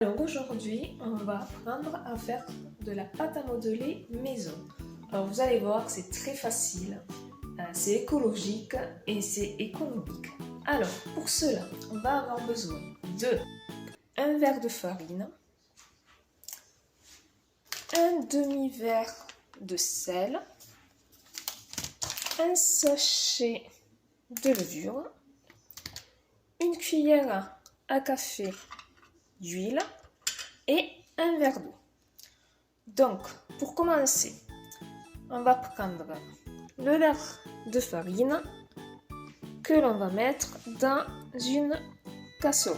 Alors aujourd'hui, on va apprendre à faire de la pâte à modeler maison. Alors vous allez voir que c'est très facile, c'est écologique et c'est économique. Alors pour cela, on va avoir besoin de un verre de farine, un demi-verre de sel, un sachet de levure, une cuillère à café d'huile et un verre d'eau. Donc, pour commencer, on va prendre le verre de farine que l'on va mettre dans une casserole.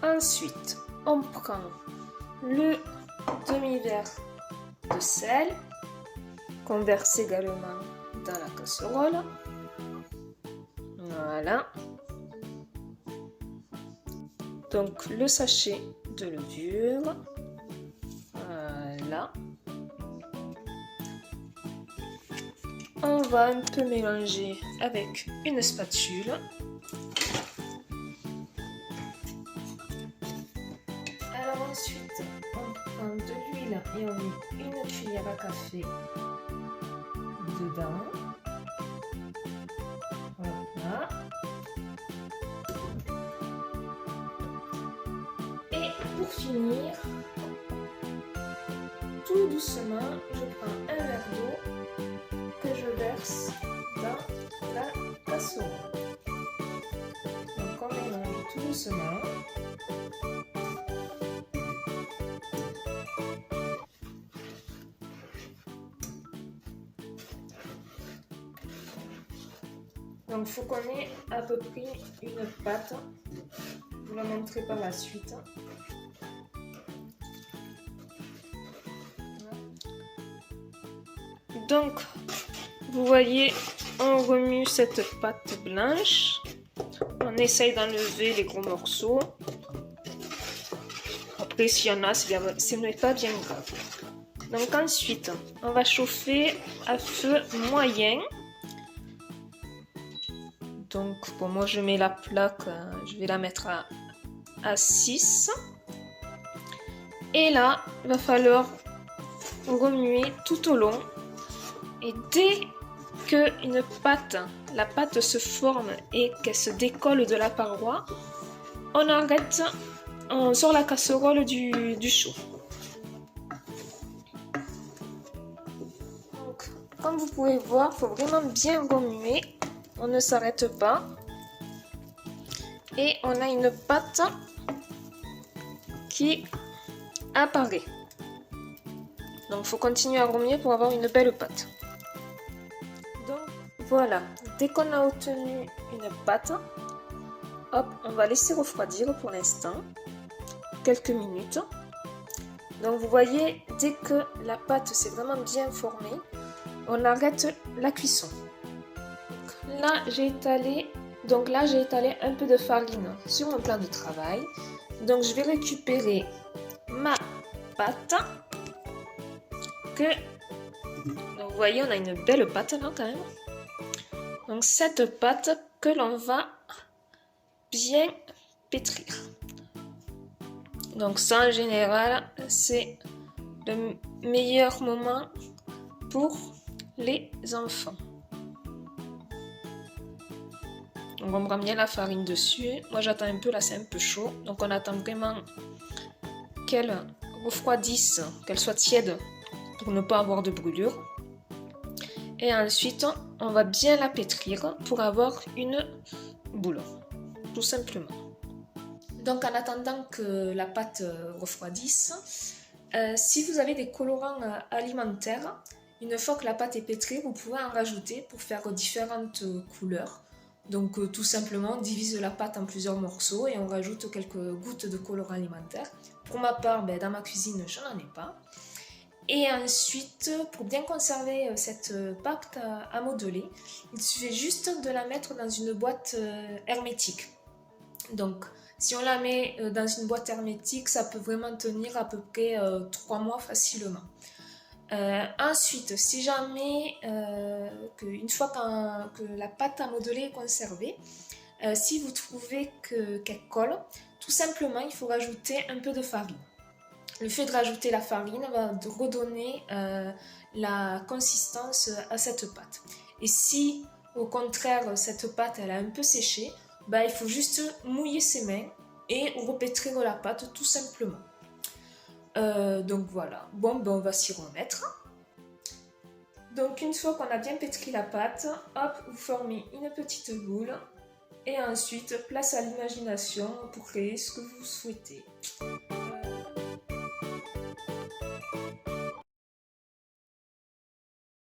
Ensuite, on prend le demi-verre de sel qu'on verse également dans la casserole. Voilà. Donc le sachet de levure. Voilà. On va un peu mélanger avec une spatule. Alors ensuite, on prend de l'huile et on met une cuillère à café dedans. Voilà. Et pour finir, tout doucement, je prends un verre d'eau que je verse dans la casserole. Donc on mélange tout doucement. Donc il faut qu'on ait à peu près une pâte. Je vous la montrerai par la suite. Donc, vous voyez, on remue cette pâte blanche. On essaye d'enlever les gros morceaux. Après, s'il y en a, ce n'est pas bien grave. Donc ensuite, on va chauffer à feu moyen. Donc pour moi, je mets la plaque, je vais la mettre à 6. Et là, il va falloir remuer tout au long. Et dès que la pâte se forme et qu'elle se décolle de la paroi, on arrête, on sort la casserole du chaud. Donc, comme vous pouvez voir, il faut vraiment bien remuer. On ne s'arrête pas. Et on a une pâte qui apparaît. Donc, il faut continuer à remuer pour avoir une belle pâte. Donc voilà, dès qu'on a obtenu une pâte, hop, on va laisser refroidir pour l'instant, quelques minutes. Donc vous voyez, dès que la pâte s'est vraiment bien formée, on arrête la cuisson. Là j'ai étalé un peu de farine sur mon plan de travail. Donc je vais récupérer ma pâte donc vous voyez, on a une belle pâte là quand même. Donc cette pâte que l'on va bien pétrir. Donc ça en général, c'est le meilleur moment pour les enfants. Donc on prend bien la farine dessus. Moi j'attends un peu, là c'est un peu chaud. Donc on attend vraiment qu'elle refroidisse, qu'elle soit tiède pour ne pas avoir de brûlure. Et ensuite, on va bien la pétrir pour avoir une boule, tout simplement. Donc en attendant que la pâte refroidisse, si vous avez des colorants alimentaires, une fois que la pâte est pétrie, vous pouvez en rajouter pour faire différentes couleurs. Donc tout simplement, on divise la pâte en plusieurs morceaux et on rajoute quelques gouttes de colorant alimentaire. Pour ma part, dans ma cuisine, je n'en ai pas. Et ensuite, pour bien conserver cette pâte à modeler, il suffit juste de la mettre dans une boîte hermétique. Donc, si on la met dans une boîte hermétique, ça peut vraiment tenir à peu près 3 mois facilement. Ensuite, si jamais, une fois que la pâte à modeler est conservée, Si vous trouvez qu'elle colle, tout simplement, il faut rajouter un peu de farine. Le fait de rajouter la farine va redonner la consistance à cette pâte. Et si, au contraire, cette pâte elle a un peu séché, il faut juste mouiller ses mains et repétrir la pâte tout simplement. Donc voilà, bon, on va s'y remettre. Donc une fois qu'on a bien pétri la pâte, hop, vous formez une petite boule et ensuite place à l'imagination pour créer ce que vous souhaitez.